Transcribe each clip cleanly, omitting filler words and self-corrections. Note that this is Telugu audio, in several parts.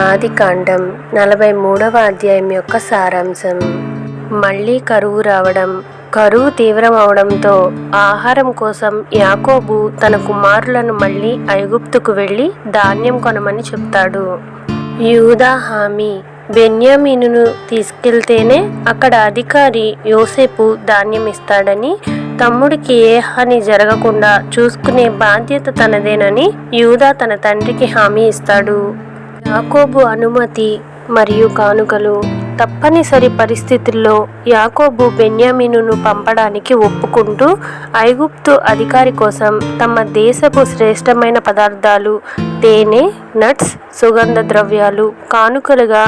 ఆదికాండం 43వ అధ్యాయం యొక్క సారాంశం. మళ్ళీ కరువు రావడం. కరువు తీవ్రమవడంతో ఆహారం కోసం యాకోబు తన కుమారులను మళ్ళీ ఐగుప్తుకు వెళ్ళి ధాన్యం కొనమని చెప్తాడు. యూదా హామీ బెన్యామీనును తీసుకెళ్తేనే అక్కడ అధికారి యోసేపు ధాన్యం ఇస్తాడని, తమ్ముడికి ఏ హాని జరగకుండా చూసుకునే బాధ్యత తనదేనని యూదా తన తండ్రికి హామీ ఇస్తాడు. యాకోబు అనుమతి మరియు కానుకలు. తప్పనిసరి పరిస్థితుల్లో యాకోబు బెన్యామీనును పంపడానికి ఒప్పుకుంటూ ఐగుప్తు అధికారి కోసం తమ దేశపు శ్రేష్టమైన పదార్థాలు, తేనె, నట్స్, సుగంధ ద్రవ్యాలు కానుకలుగా,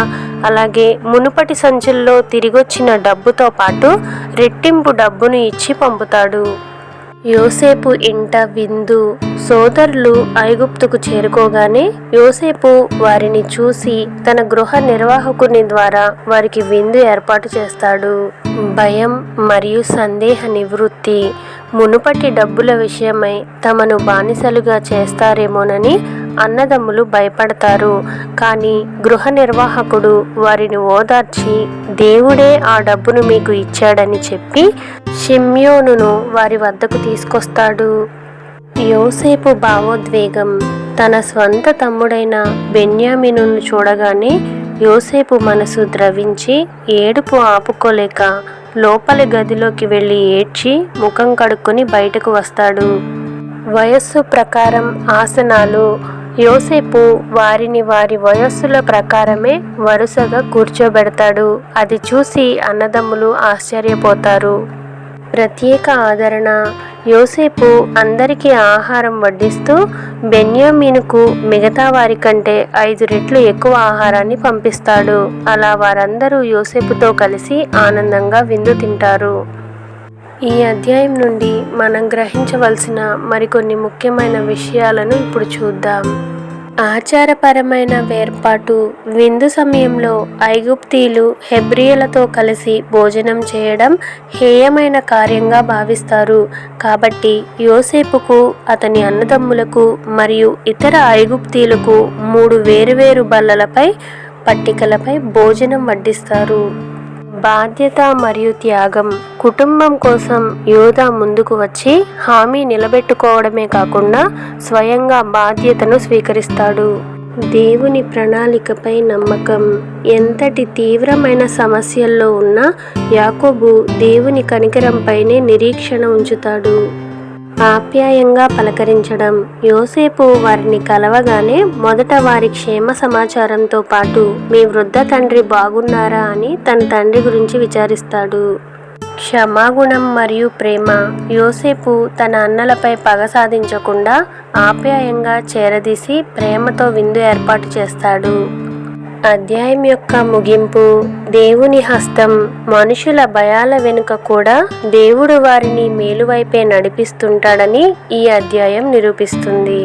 అలాగే మునుపటి సంచుల్లో తిరిగొచ్చిన డబ్బుతో పాటు రెట్టింపు డబ్బును ఇచ్చి పంపుతాడు. యోసేపు ఇంట విందు. సోదరులు ఐగుప్తుకు చేరుకోగానే యోసేపు వారిని చూసి తన గృహ నిర్వాహకుని ద్వారా వారికి విందు ఏర్పాటు చేస్తాడు. భయం మరియు సందేహ నివృత్తి. మునుపటి డబ్బుల విషయమై తమను బానిసలుగా చేస్తారేమోనని అన్నదమ్ములు భయపడతారు. కానీ గృహ నిర్వాహకుడు వారిని ఓదార్చి దేవుడే ఆ డబ్బును మీకు ఇచ్చాడని చెప్పి షిమ్యోనును వారి వద్దకు తీసుకొస్తాడు. యోసేపు భావోద్వేగం. తన స్వంత తమ్ముడైన బెన్యామీనును చూడగానే యోసేపు మనసు ద్రవించి ఏడుపు ఆపుకోలేక లోపలి గదిలోకి వెళ్ళి ఏడ్చి ముఖం కడుక్కొని బయటకు వస్తాడు. వయస్సు ప్రకారం ఆసనాలు. యోసేపు వారిని వారి వయస్సుల ప్రకారమే వరుసగా కూర్చోబెడతాడు. అది చూసి అన్నదమ్ములు ఆశ్చర్యపోతారు. ప్రత్యేక ఆదరణ. యోసేపు అందరికీ ఆహారం వడ్డిస్తూ బెన్యామీనుకు మిగతా వారి కంటే 5 రెట్లు ఎక్కువ ఆహారాన్ని పంపిస్తాడు. అలా వారందరూ యోసేపుతో కలిసి ఆనందంగా విందు తింటారు. ఈ అధ్యాయం నుండి మనం గ్రహించవలసిన మరికొన్ని ముఖ్యమైన విషయాలను ఇప్పుడు చూద్దాం. ఆచారపరమైన వేర్పాటు. విందు సమయంలో ఐగుప్తీయులు హెబ్రీయులతో కలిసి భోజనం చేయడం హేయమైన కార్యంగా భావిస్తారు. కాబట్టి యోసేపుకు, అతని అన్నదమ్ములకు మరియు ఇతర ఐగుప్తీయులకు 3 వేరువేరు బల్లలపై పట్టికలపై భోజనం వడ్డిస్తారు. బాధ్యత మరియు త్యాగం. కుటుంబం కోసం యూదా ముందుకు వచ్చి హామీ నిలబెట్టుకోవడమే కాకుండా స్వయంగా బాధ్యతను స్వీకరిస్తాడు. దేవుని ప్రణాళికపై నమ్మకం. ఎంతటి తీవ్రమైన సమస్యల్లో ఉన్నా యాకోబు దేవుని కనికరంపైనే నిరీక్షణ ఉంచుతాడు. ఆప్యాయంగా పలకరించడం. యోసేపు వారిని కలవగానే మొదట వారి క్షేమ సమాచారంతో పాటు మీ వృద్ధ తండ్రి బాగున్నారా అని తన తండ్రి గురించి విచారిస్తాడు. క్షమాగుణం మరియు ప్రేమ. యోసేపు తన అన్నలపై పగ సాధించకుండా ఆప్యాయంగా చేరదీసి ప్రేమతో విందు ఏర్పాటు చేస్తాడు. అధ్యాయం యొక్క ముగింపు. దేవుని హస్తం. మనుషుల భయాల వెనుక కూడా దేవుడు వారిని మేలువైపే నడిపిస్తుంటాడని ఈ అధ్యాయం నిరూపిస్తుంది.